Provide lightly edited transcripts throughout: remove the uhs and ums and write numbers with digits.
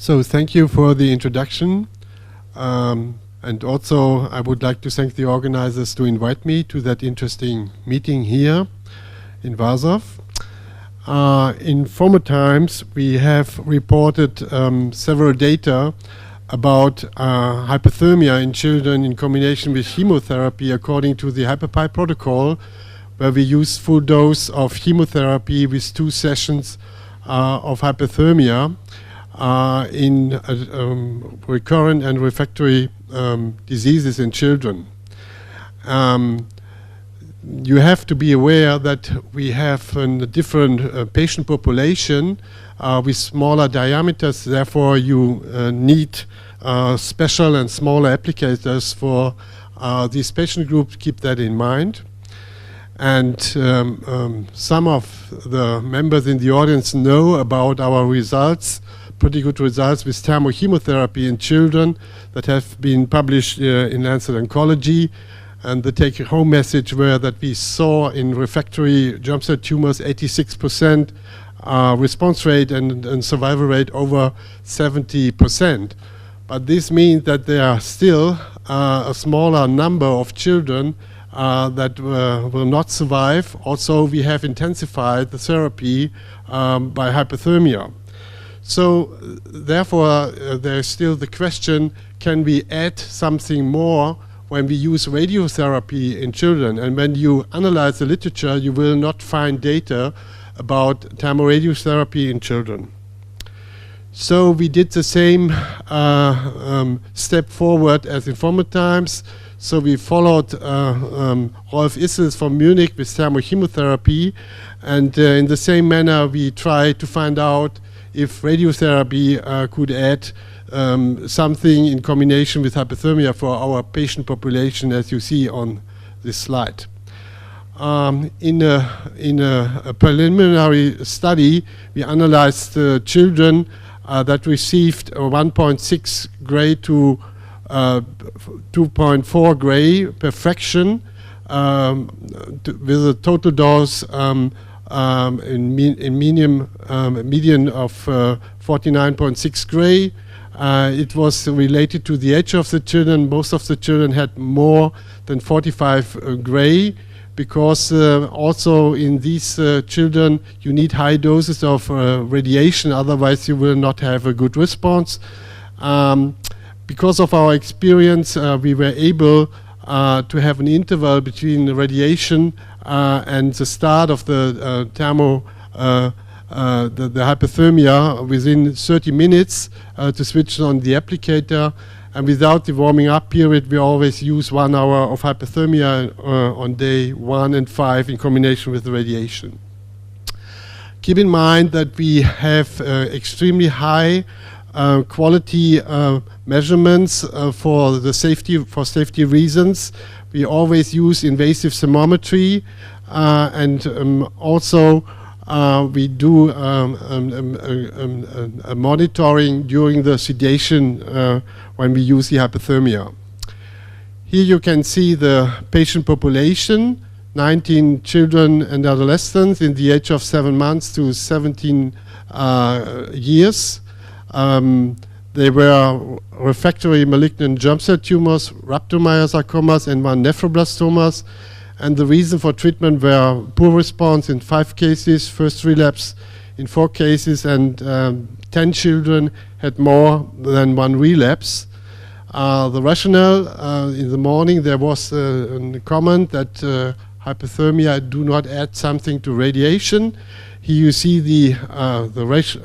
So thank you for the introduction. And also I would like to thank the organizers to invite me to that interesting meeting here in Warsaw. In former times we have reported several data about hyperthermia in children in combination with chemotherapy according to the Hyperpie protocol, where we use full dose of chemotherapy with 2 sessions of hyperthermia in recurrent and refractory diseases in children. You have to be aware that we have a different patient population with smaller diameters, therefore you need special and smaller applicators for this patient group. Keep that in mind. And some of the members in the audience know about our results, pretty good results with thermochemotherapy in children that have been published in Lancet Oncology. And the take-home message were that we saw in refractory germ cell tumors 86% response rate and survival rate over 70%. But this means that there are still a smaller number of children that will not survive. Also, we have intensified the therapy by hyperthermia. So therefore, there is still the question, can we add something more when we use radiotherapy in children? And when you analyze the literature, you will not find data about thermoradiotherapy in children. So we did the same step forward as in former times. So we followed Rolf Issels from Munich with thermochemotherapy, and in the same manner we tried to find out if radiotherapy could add something in combination with hyperthermia for our patient population, as you see on this slide. In a preliminary study, we analyzed children that received 1.6 gray to 2.4 gray per fraction with a total dose in median of 49.6 gray. It was related to the age of the children. Most of the children had more than 45 gray, because also in these children you need high doses of radiation, otherwise you will not have a good response. Because of our experience, we were able to have an interval between the radiation and the start of the the hyperthermia within 30 minutes to switch on the applicator. And without the warming up period, we always use 1 hour of hyperthermia on day 1 and 5 in combination with the radiation. Keep in mind that we have extremely high quality measurements for safety reasons. We always use invasive thermometry, and also we do a monitoring during the sedation when we use the hyperthermia. Here you can see the patient population, 19 children and adolescents in the age of 7 months to 17 years. They were refractory malignant germ cell tumors, rhabdomyosarcomas, and 1 nephroblastomas. And the reason for treatment were poor response in 5 cases, first relapse in 4 cases, and 10 children had more than 1 relapse. The rationale, in the morning there was a comment that hyperthermia do not add something to radiation. Here you see the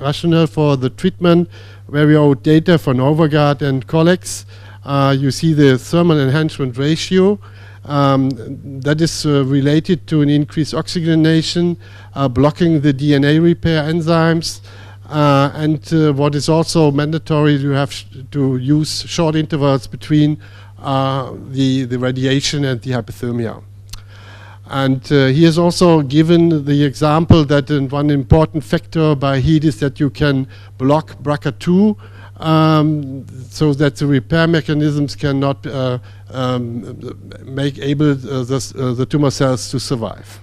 rationale for the treatment, very old data from Overgaard and colleagues. You see the thermal enhancement ratio. That is related to an increased oxygenation, blocking the DNA repair enzymes, and what is also mandatory, you have to use short intervals between the radiation and the hyperthermia. And he has also given the example that one important factor by heat is that you can block BRCA2, so that the repair mechanisms cannot make able the tumor cells to survive.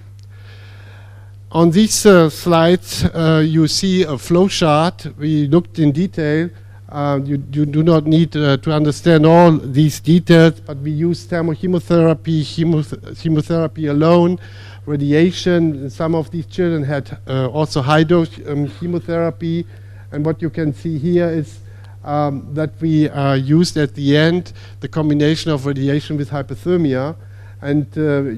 On these slides, you see a flow chart. We looked in detail You do not need to understand all these details, but we use thermochemotherapy, chemotherapy alone, radiation. Some of these children had also high-dose chemotherapy. And what you can see here is that we used at the end the combination of radiation with hyperthermia. And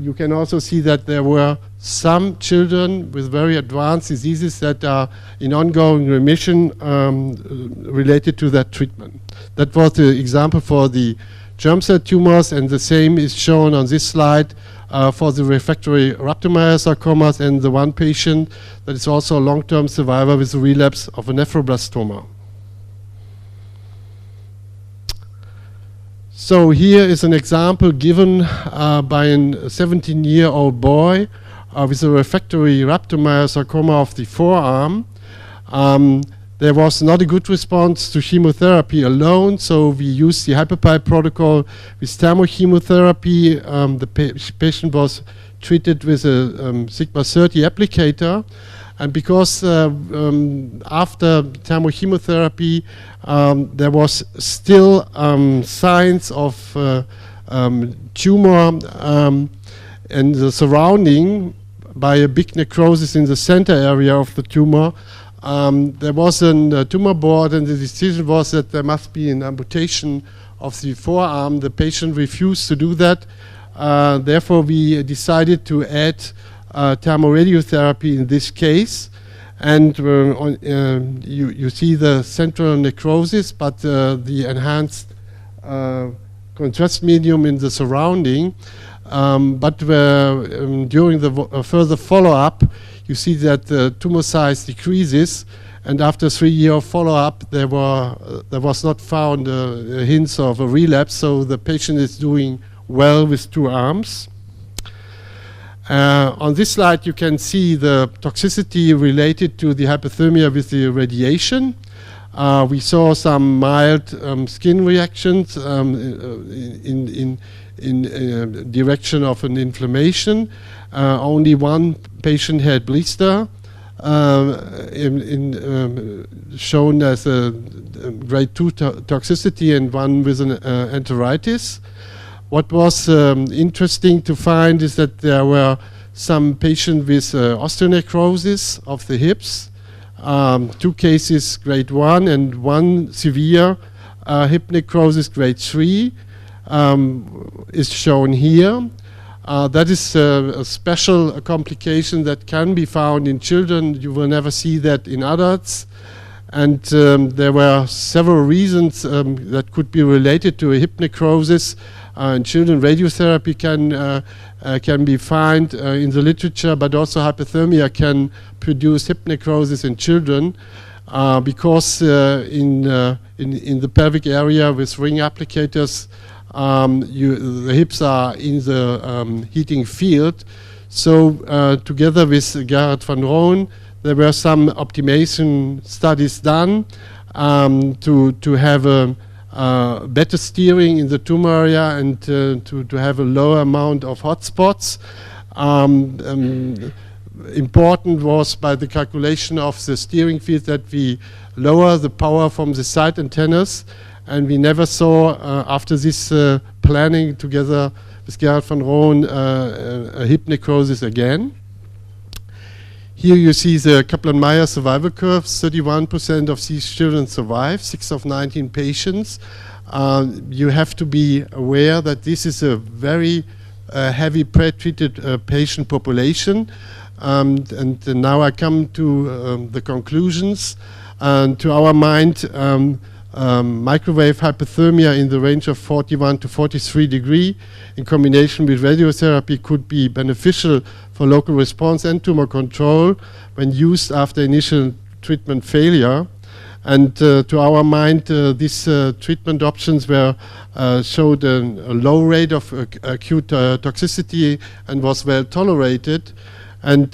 you can also see that there were some children with very advanced diseases that are in ongoing remission related to that treatment. That was the example for the germ cell tumors, and the same is shown on this slide for the refractory rhabdomyosarcomas and the one patient that is also a long-term survivor with a relapse of a nephroblastoma. So here is an example given by a 17-year-old boy with a refractory rhabdomyosarcoma of the forearm. There was not a good response to chemotherapy alone, so we used the hyperpipe protocol with thermochemotherapy. The patient was treated with a sigma 30 applicator. And because after thermochemotherapy, there was still signs of tumor and the surrounding by a big necrosis in the center area of the tumor, there was a tumor board, and the decision was that there must be an amputation of the forearm. The patient refused to do that. Therefore, we decided to add thermoradiotherapy in this case. And you see the central necrosis, but the enhanced contrast medium in the surrounding. But during the further follow-up, you see that the tumor size decreases, and after 3 years follow-up, there was not found hints of a relapse, so the patient is doing well with 2 arms. On this slide, you can see the toxicity related to the hyperthermia with the radiation. We saw some mild skin reactions in direction of an inflammation. Only one patient had blister shown as a grade 2 toxicity, and one with an enteritis. What was interesting to find is that there were some patients with osteonecrosis of the hips, 2 cases grade 1 and 1 severe hip necrosis grade 3 is shown here. That is a special complication that can be found in children. You will never see that in adults. And there were several reasons that could be related to a hip necrosis. In children, radiotherapy can be found in the literature, but also hyperthermia can produce hip necrosis in children because in the pelvic area with ring applicators, the hips are in the heating field. So together with Gerard van Roon, there were some optimization studies done to have a better steering in the tumor area and to have a lower amount of hotspots. Important was by the calculation of the steering field that we lower the power from the side antennas, and we never saw after this planning together with Gerard van Roon a hip necrosis again. Here you see the Kaplan-Meier survival curves. 31% of these children survive, 6 of 19 patients. You have to be aware that this is a very heavy pre-treated patient population. And now I come to the conclusions. To our mind, microwave hyperthermia in the range of 41 to 43 degrees in combination with radiotherapy could be beneficial for local response and tumor control when used after initial treatment failure. And to our mind, these treatment options showed a low rate of acute toxicity and was well tolerated. And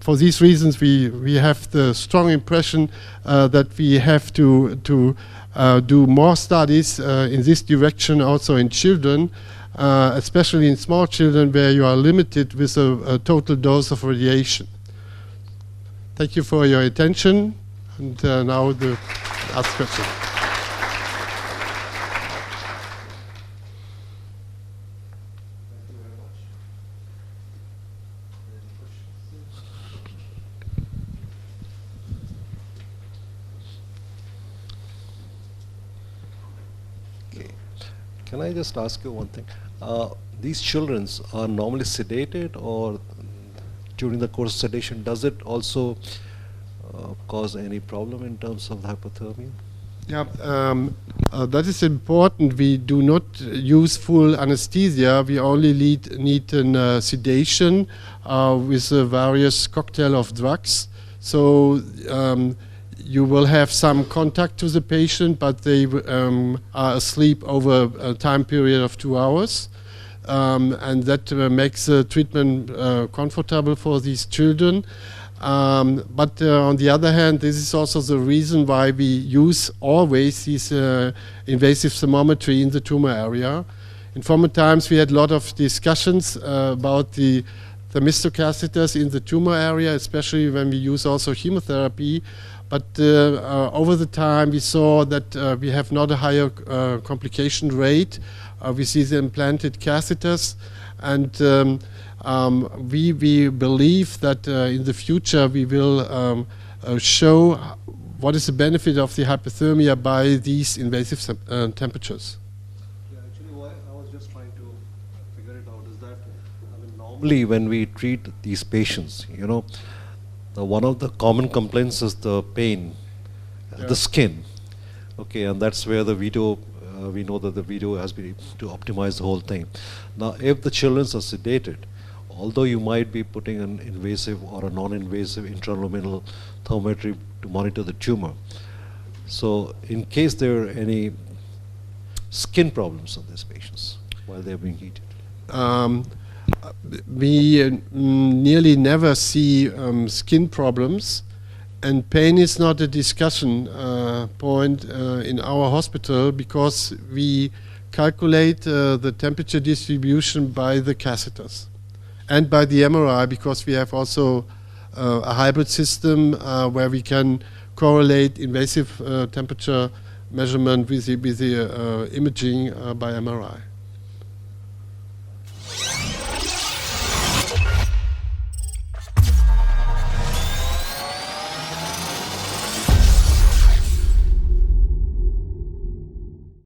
for these reasons, we have the strong impression that we have to do more studies in this direction also in children, especially in small children where you are limited with a total dose of radiation. Thank you for your attention. And now the last question. Okay. Can I just ask you one thing? These children are normally sedated, or during the course of sedation, does it also cause any problem in terms of hypothermia? Yeah, that is important. We do not use full anesthesia. We only need sedation with a various cocktail of drugs. So you will have some contact to the patient, but they are asleep over a time period of 2 hours. And that makes the treatment comfortable for these children. But on the other hand, this is also the reason why we use always this invasive thermometry in the tumor area. In former times, we had a lot of discussions about the thymistocatheters in the tumor area, especially when we use also chemotherapy. But over the time, we saw that we have not a higher complication rate. We see the implanted catheters, and we believe that in the future we will show what is the benefit of the hypothermia by these invasive temperatures. Yeah, actually, what I was just trying to figure it out is that, I mean, normally when we treat these patients, you know, one of the common complaints is the pain, the skin. Okay, and that's where the video, we know that the video has been able to optimize the whole thing. Now, if the children are sedated, although you might be putting an invasive or a non-invasive intraluminal thermometry to monitor the tumor, so in case there are any skin problems on these patients while they're being heated. We nearly never see skin problems, and pain is not a discussion point in our hospital, because we calculate the temperature distribution by the catheters and by the MRI, because we have also a hybrid system where we can correlate invasive temperature measurement with the imaging by MRI.